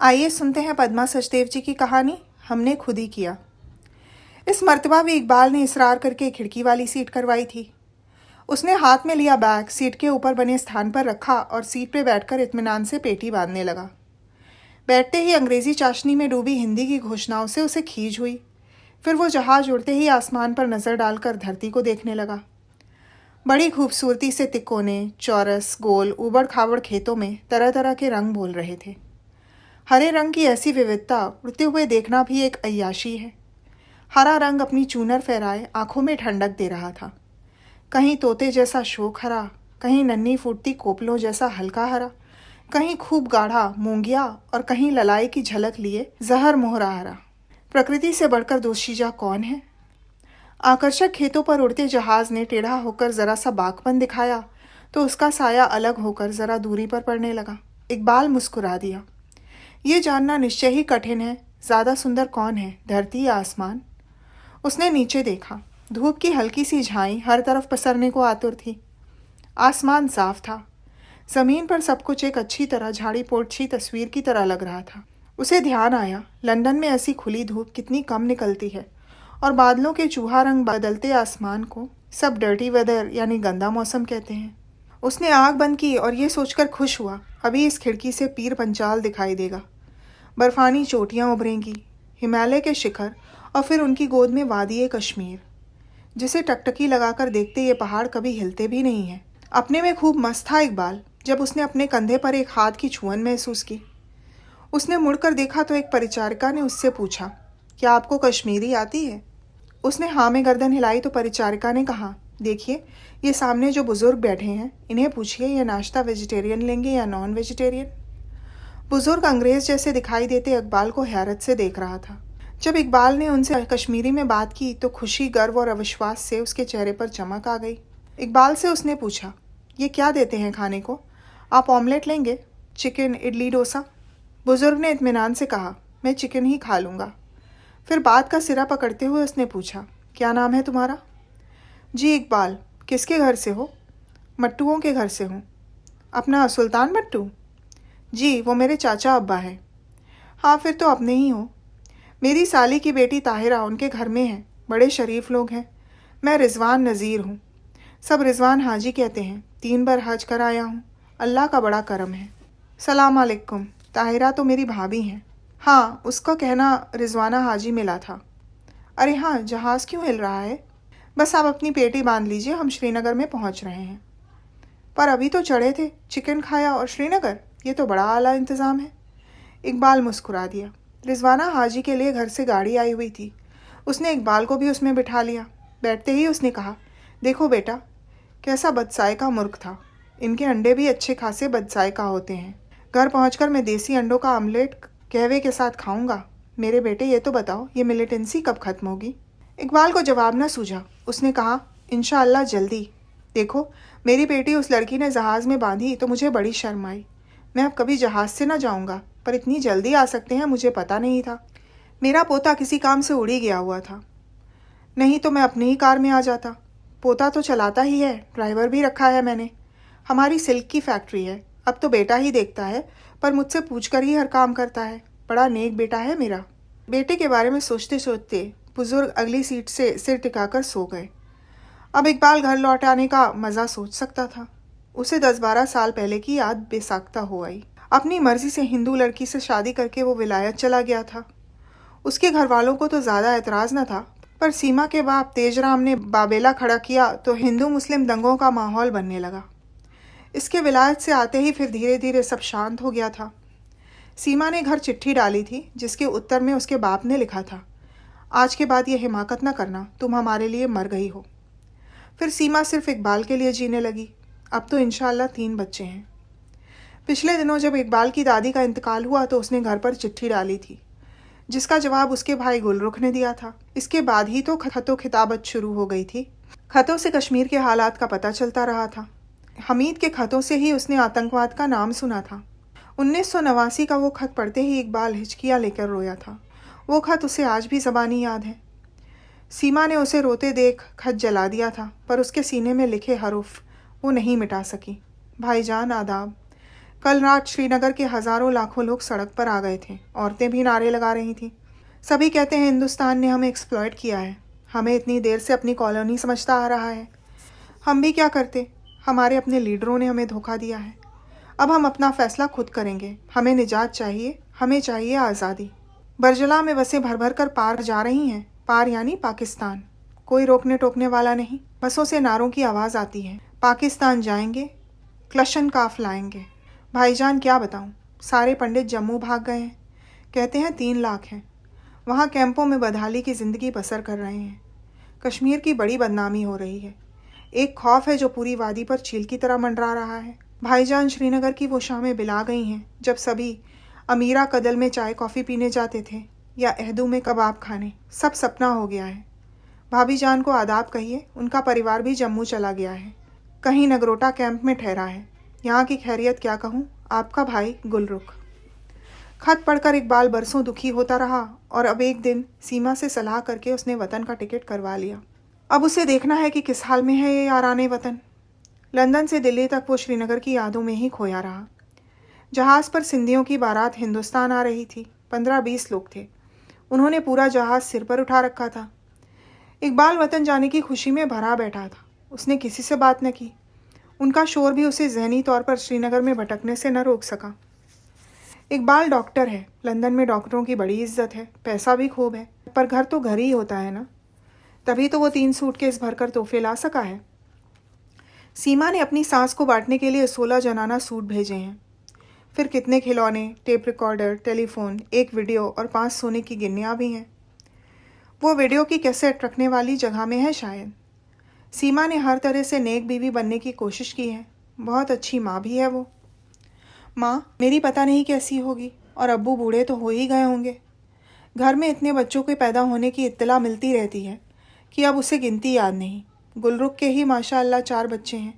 आइए सुनते हैं पद्मा सचदेव जी की कहानी हमने खुद ही किया। इस मर्तबा भी इकबाल ने इसरार करके खिड़की वाली सीट करवाई थी। उसने हाथ में लिया बैग सीट के ऊपर बने स्थान पर रखा और सीट पे बैठकर इत्मीनान से पेटी बांधने लगा। बैठते ही अंग्रेजी चाशनी में डूबी हिंदी की घोषणाओं से उसे खींच हुई। फिर वो जहाज उड़ते ही आसमान पर नज़र डालकर धरती को देखने लगा। बड़ी खूबसूरती से तिकोने, चौरस, गोल, ऊबड़ खाबड़ खेतों में तरह तरह के रंग बोल रहे थे। हरे रंग की ऐसी विविधता उड़ते हुए देखना भी एक अय्याशी है। हरा रंग अपनी चूनर फहराए आंखों में ठंडक दे रहा था। कहीं तोते जैसा शोक हरा, कहीं नन्ही फूटती कोपलों जैसा हल्का हरा, कहीं खूब गाढ़ा मूंगिया और कहीं ललाई की झलक लिए जहर मोहरा हरा। प्रकृति से बढ़कर दोशीजा कौन है। आकर्षक खेतों पर उड़ते जहाज ने टेढ़ा होकर जरा सा बाकपन दिखाया तो उसका साया अलग होकर जरा दूरी पर पड़ने लगा। इकबाल मुस्कुरा दिया। ये जानना निश्चय ही कठिन है, ज़्यादा सुंदर कौन है, धरती या आसमान। उसने नीचे देखा। धूप की हल्की सी झाई हर तरफ पसरने को आतुर थी। आसमान साफ था। ज़मीन पर सब कुछ एक अच्छी तरह झाड़ी पोछी तस्वीर की तरह लग रहा था। उसे ध्यान आया, लंदन में ऐसी खुली धूप कितनी कम निकलती है और बादलों के चूहा रंग बदलते आसमान को सब डर्टी वेदर यानी गंदा मौसम कहते हैं। उसने आँख बंद की और ये सोचकर खुश हुआ, अभी इस खिड़की से पीर पंचाल दिखाई देगा। बर्फानी चोटियाँ उभरेंगी, हिमालय के शिखर और फिर उनकी गोद में वादी कश्मीर, जिसे टकटकी लगाकर देखते ये पहाड़ कभी हिलते भी नहीं हैं। अपने में खूब मस्त था इकबाल जब उसने अपने कंधे पर एक हाथ की छुअन महसूस की। उसने मुड़कर देखा तो एक परिचारिका ने उससे पूछा, क्या आपको कश्मीरी आती है? उसने हाँ में गर्दन हिलाई तो परिचारिका ने कहा, देखिए ये सामने जो बुज़ुर्ग बैठे हैं इन्हें पूछिए ये नाश्ता वेजिटेरियन लेंगे या नॉन वेजिटेरियन। बुजुर्ग अंग्रेज़ जैसे दिखाई देते इकबाल को हैरत से देख रहा था। जब इकबाल ने उनसे कश्मीरी में बात की तो खुशी, गर्व और अविश्वास से उसके चेहरे पर चमक आ गई। इकबाल से उसने पूछा, ये क्या देते हैं खाने को? आप ऑमलेट लेंगे, चिकन, इडली, डोसा? बुजुर्ग ने इत्मीनान से कहा, मैं चिकन ही खा लूँगा। फिर बात का सिरा पकड़ते हुए उसने पूछा, क्या नाम है तुम्हारा? जी इकबाल। किसके घर से हो? मट्टुओं के घर से हूँ। अपना सुल्तान मट्टू? जी, वो मेरे चाचा अब्बा है। हाँ, फिर तो अपने ही हो। मेरी साली की बेटी ताहिरा उनके घर में है, बड़े शरीफ लोग हैं। मैं रिजवान नज़ीर हूँ, सब रिजवान हाजी कहते हैं। 3 बार हज कर आया हूँ, अल्लाह का बड़ा करम है। सलाम अलैकुम। ताहिरा तो मेरी भाभी हैं। हाँ, उसका कहना रिजवाना हाजी मिला था। अरे हाँ, जहाज़ क्यों हिल रहा है? बस आप अपनी पेटी बांध लीजिए, हम श्रीनगर में पहुँच रहे हैं। पर अभी तो चढ़े थे, चिकन खाया और श्रीनगर, ये तो बड़ा आला इंतज़ाम है। इकबाल मुस्कुरा दिया। रिजवाना हाजी के लिए घर से गाड़ी आई हुई थी। उसने इकबाल को भी उसमें बिठा लिया। बैठते ही उसने कहा, देखो बेटा, कैसा बदसायका मुर्ग था। इनके अंडे भी अच्छे खासे बदसायका होते हैं। घर पहुंचकर मैं देसी अंडों का आमलेट कहवे के साथ खाऊंगा। मेरे बेटे, ये तो बताओ, ये मिलिटेंसी कब ख़त्म होगी? इकबाल को जवाब न सूझा। उसने कहा, इंशाअल्लाह जल्दी। देखो, मेरी बेटी उस लड़की ने जहाज़ में बांधी तो मुझे बड़ी शर्म आई। मैं अब कभी जहाज़ से ना जाऊंगा, पर इतनी जल्दी आ सकते हैं मुझे पता नहीं था। मेरा पोता किसी काम से उड़ी गया हुआ था, नहीं तो मैं अपनी ही कार में आ जाता। पोता तो चलाता ही है, ड्राइवर भी रखा है मैंने। हमारी सिल्क की फैक्ट्री है, अब तो बेटा ही देखता है, पर मुझसे पूछकर ही हर काम करता है। बड़ा नेक बेटा है मेरा। बेटे के बारे में सोचते सोचते बुजुर्ग अगली सीट से सिर टिकाकर सो गए। अब इकबाल घर लौट आने का मज़ा सोच सकता था। उसे 10-12 साल पहले की याद बेसाख्ता हो आई। अपनी मर्जी से हिंदू लड़की से शादी करके वो विलायत चला गया था। उसके घर वालों को तो ज़्यादा एतराज़ न था, पर सीमा के बाप तेजराम ने बाबेला खड़ा किया तो हिंदू मुस्लिम दंगों का माहौल बनने लगा। इसके विलायत से आते ही फिर धीरे धीरे सब शांत हो गया था। सीमा ने घर चिट्ठी डाली थी जिसके उत्तर में उसके बाप ने लिखा था, आज के बाद ये हिमाकत न करना, तुम हमारे लिए मर गई हो। फिर सीमा सिर्फ इकबाल के लिए जीने लगी। अब तो इंशाअल्लाह 3 बच्चे हैं। पिछले दिनों जब इकबाल की दादी का इंतकाल हुआ तो उसने घर पर चिट्ठी डाली थी, जिसका जवाब उसके भाई गुलरुख ने दिया था। इसके बाद ही तो खतों खिताबत शुरू हो गई थी। खतों से कश्मीर के हालात का पता चलता रहा था। हमीद के खतों से ही उसने आतंकवाद का नाम सुना था। 1989 का वो खत पढ़ते ही इकबाल हिचकियाँ लेकर रोया था। वो खत उसे आज भी ज़बानी याद है। सीमा ने उसे रोते देख खत जला दिया था, पर उसके सीने में लिखे हरूफ वो नहीं मिटा सकी। भाईजान आदाब, कल रात श्रीनगर के हज़ारों लाखों लोग सड़क पर आ गए थे। औरतें भी नारे लगा रही थीं। सभी कहते हैं हिंदुस्तान ने हमें एक्सप्लॉइट किया है, हमें इतनी देर से अपनी कॉलोनी समझता आ रहा है। हम भी क्या करते, हमारे अपने लीडरों ने हमें धोखा दिया है। अब हम अपना फ़ैसला खुद करेंगे। हमें निजात चाहिए, हमें चाहिए आज़ादी। बरजला में बसें भर भर कर पार जा रही हैं, पार यानी पाकिस्तान। कोई रोकने टोकने वाला नहीं। बसों से नारों की आवाज़ आती है, पाकिस्तान जाएंगे, क्लशनकाफ लाएंगे। भाईजान क्या बताऊं, सारे पंडित जम्मू भाग गए हैं। कहते हैं 3 लाख हैं, वहाँ कैंपों में बदहाली की ज़िंदगी बसर कर रहे हैं। कश्मीर की बड़ी बदनामी हो रही है। एक खौफ है जो पूरी वादी पर चील की तरह मंडरा रहा है। भाईजान, श्रीनगर की वो शामें बिला गई हैं जब सभी अमीरा कदल में चाय कॉफ़ी पीने जाते थे या अहदू में कबाब खाने। सब सपना हो गया है। भाभी जान को आदाब कहिए, उनका परिवार भी जम्मू चला गया है, कहीं नगरोटा कैंप में ठहरा है। यहाँ की खैरियत क्या कहूँ, आपका भाई गुलरुख। खत पढ़कर इकबाल बरसों दुखी होता रहा और अब एक दिन सीमा से सलाह करके उसने वतन का टिकट करवा लिया। अब उसे देखना है कि किस हाल में है ये याराने वतन। लंदन से दिल्ली तक वो श्रीनगर की यादों में ही खोया रहा। जहाज़ पर सिंधियों की बारात हिंदुस्तान आ रही थी। 15-20 लोग थे। उन्होंने पूरा जहाज़ सिर पर उठा रखा था। इकबाल वतन जाने की खुशी में भरा बैठा था। उसने किसी से बात न की। उनका शोर भी उसे ज़हनी तौर पर श्रीनगर में भटकने से न रोक सका। इकबाल डॉक्टर है। लंदन में डॉक्टरों की बड़ी इज्जत है, पैसा भी खूब है, पर घर तो घर ही होता है ना। तभी तो वो 3 सूटकेस भरकर तोहफे ला सका है। सीमा ने अपनी सास को बांटने के लिए 16 जनाना सूट भेजे हैं। फिर कितने खिलौने, टेप रिकॉर्डर, टेलीफोन, एक वीडियो और 5 सोने की गिन्नियाँ भी हैं। वो वीडियो की कैसेट रखने वाली जगह में है शायद। सीमा ने हर तरह से नेक बीवी बनने की कोशिश की है। बहुत अच्छी माँ भी है वो। माँ मेरी पता नहीं कैसी होगी, और अब्बू बूढ़े तो हो ही गए होंगे। घर में इतने बच्चों के पैदा होने की इत्तला मिलती रहती है कि अब उसे गिनती याद नहीं। गुलरुख के ही माशाअल्लाह 4 बच्चे हैं।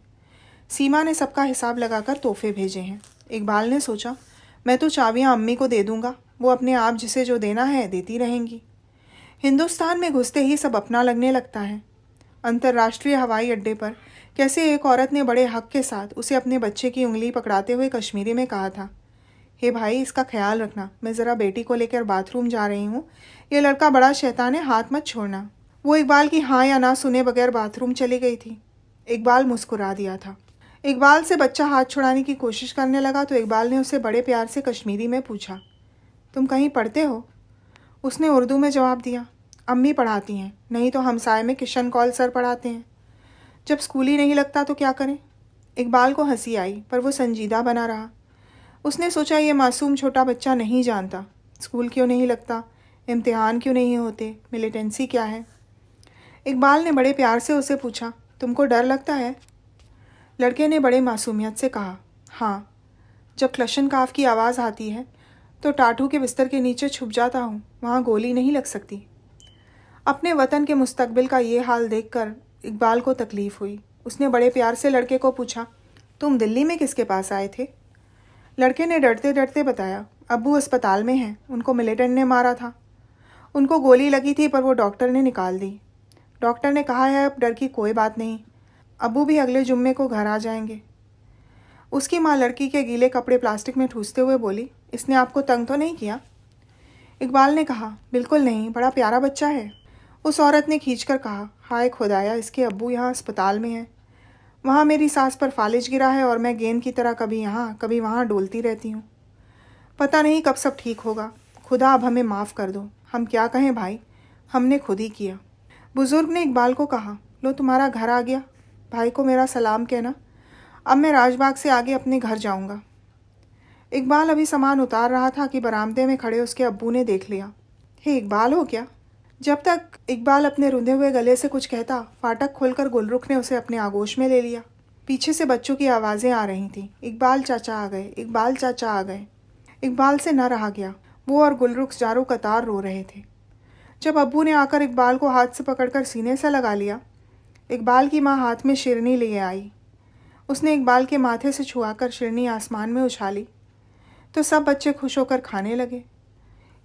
सीमा ने सबका हिसाब लगाकर तोहफे भेजे हैं। इकबाल ने सोचा, मैं तो चाबियाँ अम्मी को दे दूँगा, वो अपने आप जिसे जो देना है देती रहेंगी। हिंदुस्तान में घुसते ही सब अपना लगने लगता है। अंतर्राष्ट्रीय हवाई अड्डे पर कैसे एक औरत ने बड़े हक के साथ उसे अपने बच्चे की उंगली पकड़ाते हुए कश्मीरी में कहा था, हे भाई इसका ख्याल रखना, मैं ज़रा बेटी को लेकर बाथरूम जा रही हूँ, ये लड़का बड़ा शैतान है, हाथ मत छोड़ना। वो इकबाल की हाँ या ना सुने बगैर बाथरूम चली गई थी। इकबाल मुस्कुरा दिया था। इकबाल से बच्चा हाथ छुड़ाने की कोशिश करने लगा तो इकबाल ने उसे बड़े प्यार से कश्मीरी में पूछा, तुम कहीं पढ़ते हो? उसने उर्दू में जवाब दिया, अम्मी पढ़ाती हैं, नहीं तो हमसाए में किशन कौल सर पढ़ाते हैं। जब स्कूल ही नहीं लगता तो क्या करें? इकबाल को हंसी आई, पर वो संजीदा बना रहा। उसने सोचा ये मासूम छोटा बच्चा नहीं जानता स्कूल क्यों नहीं लगता, इम्तिहान क्यों नहीं होते, मिलिटेंसी क्या है। इकबाल ने बड़े प्यार से उसे पूछा, तुमको डर लगता है? लड़के ने बड़े मासूमियत से कहा, हाँ, जब क्लशनकाफ की आवाज़ आती है तो टाटू के बिस्तर के नीचे छुप जाता हूँ, वहाँ गोली नहीं लग सकती। अपने वतन के मुस्तकबिल का ये हाल देखकर इकबाल को तकलीफ़ हुई। उसने बड़े प्यार से लड़के को पूछा, तुम दिल्ली में किसके पास आए थे? लड़के ने डरते डरते बताया, अब्बू अस्पताल में हैं, उनको मिलिटेंट ने मारा था। उनको गोली लगी थी पर वो डॉक्टर ने निकाल दी। डॉक्टर ने कहा है अब डर की कोई बात नहीं, अब्बू भी अगले जुम्मे को घर आ जाएंगे। उसकी माँ लड़की के गीले कपड़े प्लास्टिक में ठूसते हुए बोली, इसने आपको तंग तो नहीं किया? इकबाल ने कहा, बिल्कुल नहीं, बड़ा प्यारा बच्चा है। उस औरत ने खींचकर कहा, हाय खुदाया, इसके अब्बू यहाँ अस्पताल में हैं। वहाँ मेरी सास पर फालिज गिरा है और मैं गेंद की तरह कभी यहाँ कभी वहाँ डोलती रहती हूँ। पता नहीं कब सब ठीक होगा। खुदा अब हमें माफ़ कर दो, हम क्या कहें भाई, हमने खुद ही किया। बुज़ुर्ग ने इकबाल को कहा, लो तुम्हारा घर आ गया, भाई को मेरा सलाम कहना। अब मैं राजबाग से आगे अपने घर जाऊँगा। इकबाल अभी सामान उतार रहा था कि बरामदे में खड़े उसके अब्बू ने देख लिया। हे इकबाल हो क्या? जब तक इकबाल अपने रुंधे हुए गले से कुछ कहता, फाटक खोलकर गुलरुख ने उसे अपने आगोश में ले लिया। पीछे से बच्चों की आवाज़ें आ रही थीं, इकबाल चाचा आ गए, इकबाल चाचा आ गए। इकबाल से न रहा गया। वो और गुलरुख जारो कतार रो रहे थे। जब अब्बू ने आकर इकबाल को हाथ से पकड़कर सीने से लगा लिया, इकबाल की माँ हाथ में शिरनी लिए आई। उसने इकबाल के माथे से छुआकर शिरनी आसमान में उछाली तो सब बच्चे खुश होकर खाने लगे।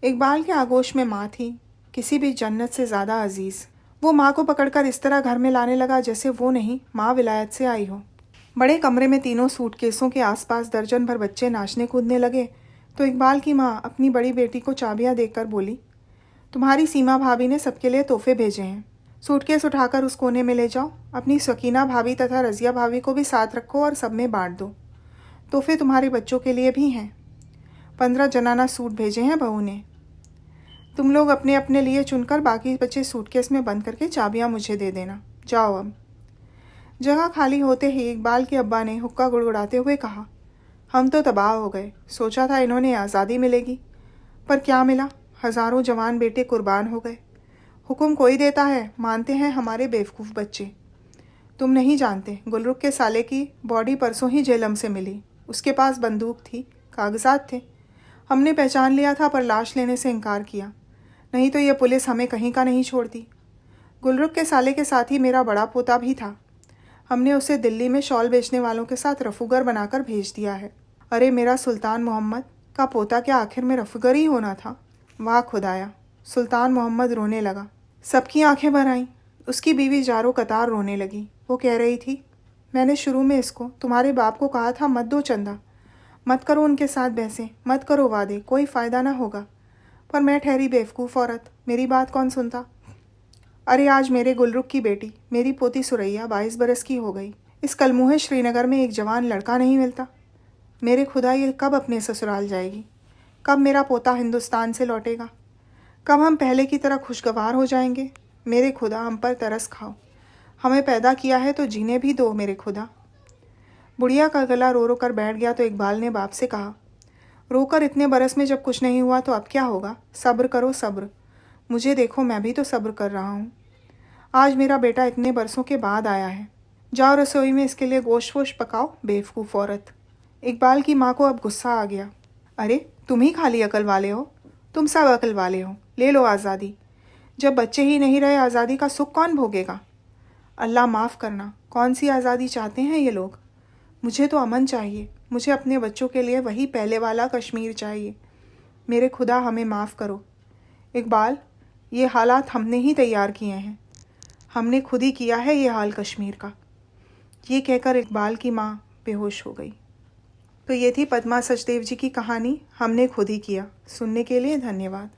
इकबाल के आगोश में माँ थी, किसी भी जन्नत से ज़्यादा अजीज़। वो माँ को पकड़कर इस तरह घर में लाने लगा जैसे वो नहीं, माँ विलायत से आई हो। बड़े कमरे में तीनों सूटकेसों के आसपास दर्जन भर बच्चे नाचने कूदने लगे तो इकबाल की माँ अपनी बड़ी बेटी को चाबियाँ देकर बोली, तुम्हारी सीमा भाभी ने सबके लिए तोहफे भेजे हैं। सूटकेस उठाकर उस कोने में ले जाओ। अपनी सकीना भाभी तथा रज़िया भाभी को भी साथ रखो और सब में बांट दो। तोहफे तुम्हारे बच्चों के लिए भी हैं। 15 जनाना सूट भेजे हैं बहू ने। तुम लोग अपने अपने लिए चुनकर बाकी बच्चे सूटकेस में बंद करके चाबियाँ मुझे दे देना। जाओ अब। जगह खाली होते ही इकबाल के अब्बा ने हुक्का गुड़गुड़ाते हुए कहा, हम तो तबाह हो गए। सोचा था इन्होंने आज़ादी मिलेगी, पर क्या मिला। हज़ारों जवान बेटे कुर्बान हो गए। हुक्म कोई देता है, मानते हैं हमारे बेवकूफ़ बच्चे। तुम नहीं जानते, गुलरुख के साले की बॉडी परसों ही जेलम से मिली। उसके पास बंदूक थी, कागजात थे। हमने पहचान लिया था पर लाश लेने से इनकार किया, नहीं तो ये पुलिस हमें कहीं का नहीं छोड़ती। गुलरुख के साले के साथ ही मेरा बड़ा पोता भी था। हमने उसे दिल्ली में शॉल बेचने वालों के साथ रफूगर बनाकर भेज दिया है। अरे मेरा सुल्तान मोहम्मद का पोता क्या आखिर में रफूगर ही होना था? वाह खुदाया। सुल्तान मोहम्मद रोने लगा। सबकी आंखें भर आईं। उसकी बीवी जारो कतार रोने लगी। वो कह रही थी, मैंने शुरू में इसको, तुम्हारे बाप को कहा था मत दो चंदा, मत करो उनके साथ बहसें, मत करो वादे, कोई फ़ायदा ना होगा। पर मैं ठहरी बेवकूफ़ औरत, मेरी बात कौन सुनता। अरे आज मेरे गुलरुख की बेटी, मेरी पोती सुरैया 22 बरस की हो गई। इस कलमुहे श्रीनगर में एक जवान लड़का नहीं मिलता। मेरे खुदा, ये कब अपने ससुराल जाएगी? कब मेरा पोता हिंदुस्तान से लौटेगा? कब हम पहले की तरह खुशगवार हो जाएंगे? मेरे खुदा, हम पर तरस खाओ। हमें पैदा किया है तो जीने भी दो मेरे खुदा। बुढ़िया का गला रो रो कर बैठ गया तो इकबाल ने बाप से कहा, रोकर इतने बरस में जब कुछ नहीं हुआ तो अब क्या होगा? सब्र करो सब्र। मुझे देखो, मैं भी तो सब्र कर रहा हूँ। आज मेरा बेटा इतने बरसों के बाद आया है। जाओ रसोई में इसके लिए गोश्त वोश्त पकाओ, बेवकूफ़ औरत। इकबाल की माँ को अब गुस्सा आ गया। अरे तुम ही खाली अकल वाले हो, तुम सब अकल वाले हो। ले लो आज़ादी। जब बच्चे ही नहीं रहे, आज़ादी का सुख कौन भोगेगा? अल्लाह माफ़ करना, कौन सी आज़ादी चाहते हैं ये लोग? मुझे तो अमन चाहिए। मुझे अपने बच्चों के लिए वही पहले वाला कश्मीर चाहिए। मेरे खुदा, हमें माफ़ करो। इकबाल, ये हालात हमने ही तैयार किए हैं। हमने खुद ही किया है ये हाल कश्मीर का। ये कहकर इकबाल की माँ बेहोश हो गई। तो ये थी पद्मा सचदेव जी की कहानी, हमने खुद ही किया। सुनने के लिए धन्यवाद।